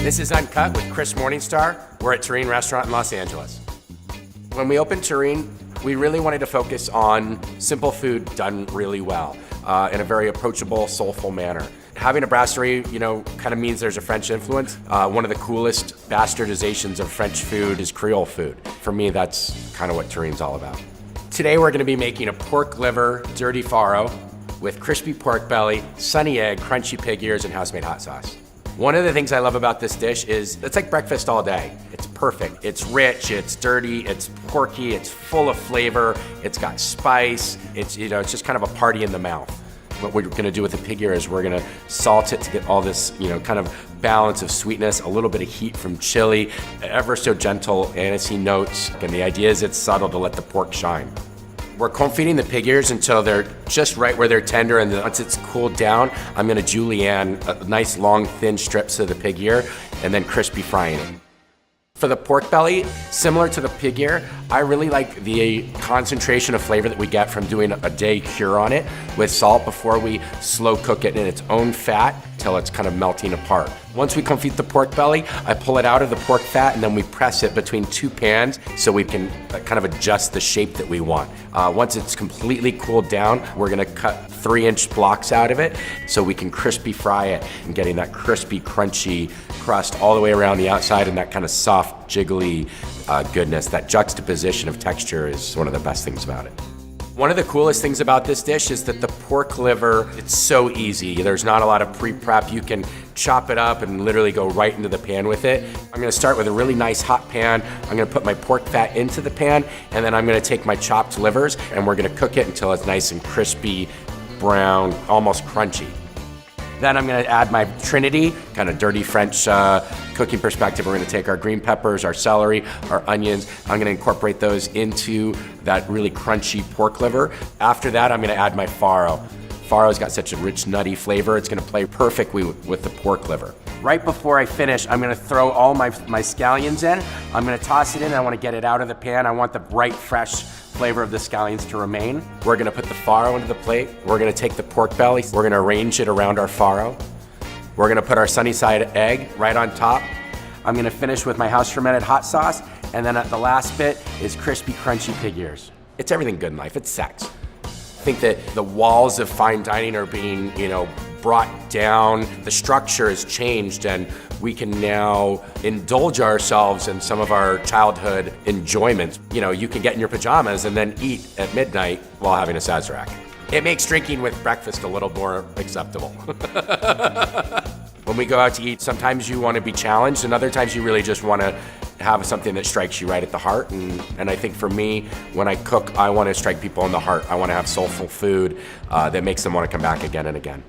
This is Uncut with Kris Morningstar. We're at Terrine Restaurant in Los Angeles. When we opened Terrine, we really wanted to focus on simple food done really well in a very approachable, soulful manner. Having a brasserie, kind of means there's a French influence. One of the coolest bastardizations of French food is Creole food. For me, that's kind of what Terrine's all about. Today, we're gonna be making a pork liver dirty farro with crispy pork belly, sunny egg, crunchy pig ears, and house-made hot sauce. One of the things I love about this dish is it's like breakfast all day. It's perfect. It's rich, it's dirty, it's porky, it's full of flavor, it's got spice, it's just kind of a party in the mouth. What we're gonna do with the pig ear is we're gonna salt it to get all this, kind of balance of sweetness, a little bit of heat from chili, ever so gentle anisey notes. And the idea is it's subtle to let the pork shine. We're confeting the pig ears until they're just right where they're tender, and then once it's cooled down, I'm gonna julienne nice long thin strips of the pig ear and then crispy frying it. For the pork belly, similar to the pig ear, I really like the concentration of flavor that we get from doing a day cure on it with salt before we slow cook it in its own fat till it's kind of melting apart. Once we confit the pork belly, I pull it out of the pork fat and then we press it between two pans so we can kind of adjust the shape that we want. Once it's completely cooled down, we're gonna cut 3-inch blocks out of it so we can crispy fry it and getting that crispy, crunchy crust all the way around the outside and that kind of soft, jiggly goodness. That juxtaposition of texture is one of the best things about it. One of the coolest things about this dish is that the pork liver, it's so easy. There's not a lot of pre-prep. You can chop it up and literally go right into the pan with it. I'm gonna start with a really nice hot pan. I'm gonna put my pork fat into the pan, and then I'm gonna take my chopped livers and we're gonna cook it until it's nice and crispy, brown, almost crunchy. Then I'm gonna add my Trinity, kind of dirty French cooking perspective. We're gonna take our green peppers, our celery, our onions. I'm gonna incorporate those into that really crunchy pork liver. After that, I'm gonna add my farro. Farro's got such a rich, nutty flavor. It's gonna play perfectly with the pork liver. Right before I finish, I'm gonna throw all my scallions in. I'm gonna toss it in. I wanna get it out of the pan. I want the bright, fresh flavor of the scallions to remain. We're gonna put the farro into the plate. We're gonna take the pork belly. We're gonna arrange it around our farro. We're gonna put our sunny side egg right on top. I'm gonna finish with my house fermented hot sauce. And then the last bit is crispy, crunchy pig ears. It's everything good in life, it's sex. I think that the walls of fine dining are being, brought down. The structure has changed and we can now indulge ourselves in some of our childhood enjoyments. You can get in your pajamas and then eat at midnight while having a Sazerac. It makes drinking with breakfast a little more acceptable. When we go out to eat, sometimes you want to be challenged and other times you really just want to have something that strikes you right at the heart. And I think for me, when I cook, I want to strike people in the heart. I want to have soulful food that makes them want to come back again and again.